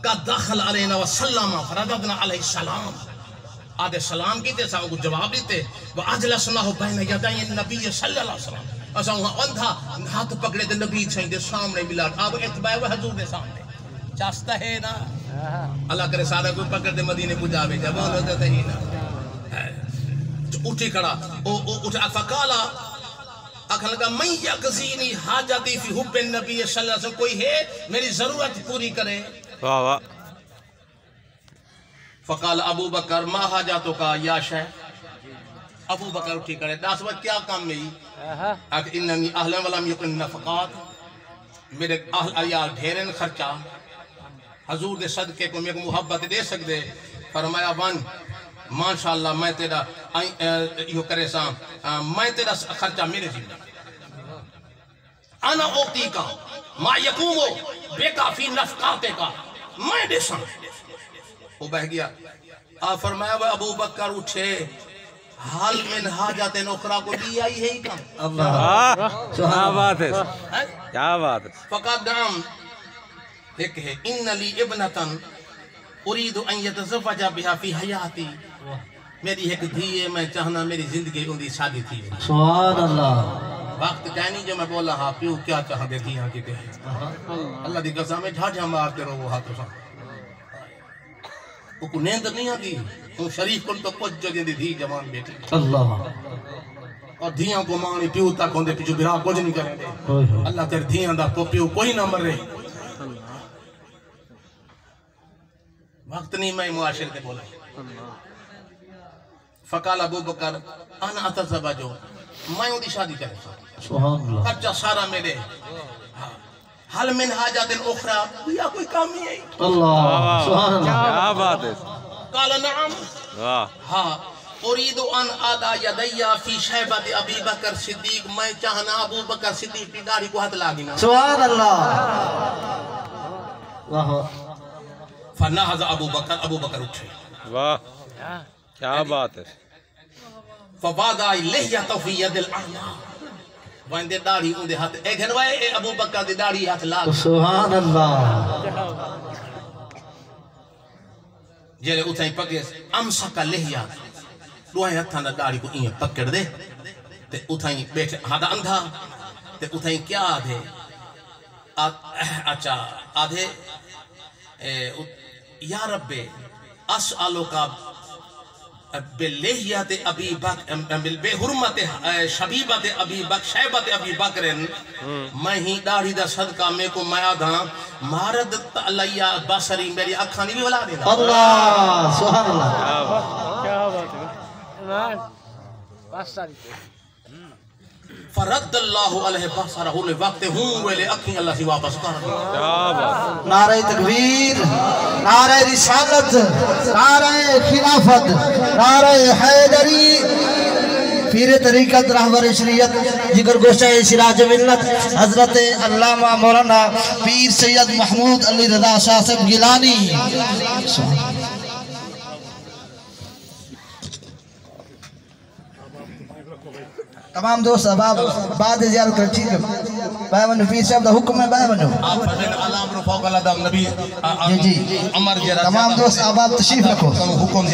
قد دخل علینا وسلم فرددنا علیہ السلام آدھے سلام کی تے ساں کو جواب دیتے وَأَجْلَسْنَاهُ بَيْنَ يَدَيِ النَّبِيِّ صلی اللہ علیہ وسلم اساں وہاں اندھا ہاتھ پکڑے تے نبی چھیں دے سامنے ملا اب اتباع و حضور دے سامنے چاستہ ہے نا اللہ کرے سارا کوئی پکڑ دے مدینے کو جاوے جب وہ ہوتا ہی نا اٹھی کھڑا اٹھا فقالا اکھن لگا من یقضینی حاجتی فی حب النبی صلی اللہ علیہ وسلم کوئی ہے میری ضرورت پوری کرے واہ واہ فقال ابو بکر ما حاجاتو کا یا ابو بکر اٹھی کرے داس وقت کیا کام میں اگر اننی اہلن ولم یقن نفقات میرے اہل عیال ڈھیرن خرچہ حضور دے صدقے کو میرے محبت دے سکتے فرمایا ون ماشاءاللہ میں تیرا یہ کرے سا میں تیرا خرچہ میرے زندہ انا اوتی کا ما یقومو بے کافی نفقاتے کا میں دے سا وہ بہ گیا آپ فرمایا وہ ابو بکر اٹھے حال من حاجت نخرا کو دی آئی ہے ہی کام اللہ کیا بات ہے کیا بات ہے فقط نام ایک ہے ان لی ابنتن اريد ان يتزوج بها في حیاتی میری ایک دھی ہے میں چاہنا میری زندگی ان دی شادی تھی سبحان اللہ وقت کہنی جو میں بولا ہاں پیو کیا چاہ دے دھی ہاں کی دے اللہ دی قسم میں جھاجھا مارتے رہو وہ ہاتھوں سا وہ کو نیند نہیں آتی وہ شریف کن تو کچھ جو دی دھی جوان بیٹی اللہ اور دھیاں کو مانی پیو تک ہوندے پیچھو برا کچھ نہیں کریں دے اللہ تیر دھیاں دا پیو کوئی نہ مر رہے وقت نہیں میں معاشر دے بولا فقال ابو بکر انا اتزوجو میں ان دی شادی کرے سبحان اللہ خرچہ سارا میرے حل من حاجات اخرى یا کوئی کام نہیں ہے اللہ سبحان اللہ کیا بات ہے قال نعم واہ ہاں اريد ان ادا يدي في شيبة ابي بکر صدیق میں چاہنا ابو بکر صدیق کی داڑھی کو ہاتھ لاگی نا سبحان اللہ واہ فنہض ابو بکر اٹھے واہ کیا بات ہے فوضع لحیته في يد الاعمى وان دے داڑھی ان دے ہاتھ ایک گھنوائے اے ابو بکر دے داڑھی ہاتھ لاگ سبحان اللہ جیلے اتھائیں پکے امسک لحیہ دوائیں ہتھاں دا داڑھی کو این پکڑ دے تے اتھائیں بیٹھے ہاتھ اندھا تے اتھائیں کیا آدھے اچھا آدھے یا رب اسالو کا بلیہیت ابی بکر بے حرمت شبیبت ابی بکر شیبت ابی بکرن میں ہی داڑھی دا صدقہ میں کو میں آدھاں مارد علیہ بصری میری اکھانی بھی بلا دینا اللہ سبحان اللہ کیا بات ہے فرد اللہ علیہ بصرہ لے وقت ہوں ویلے اکھیں اللہ سے واپس کر دیا کیا بات نعرہ تکبیر نعرہ رسالت نعرہ خلافت نعرہ حیدری پیر طریقت رہبر شریعت جگر گوشہ سراج ملت حضرت علامہ مولانا پیر سید محمود علی رضا شاہ صاحب گیلانی تمام دوست احباب بعد زیارت کر ٹھیک ہے بھائی ونو پیر صاحب دا حکم ہے بھائی ونو آپ فرمین علام رو فوق اللہ دا نبی جی عمر جرات تمام دوست احباب تشریف رکھو حکم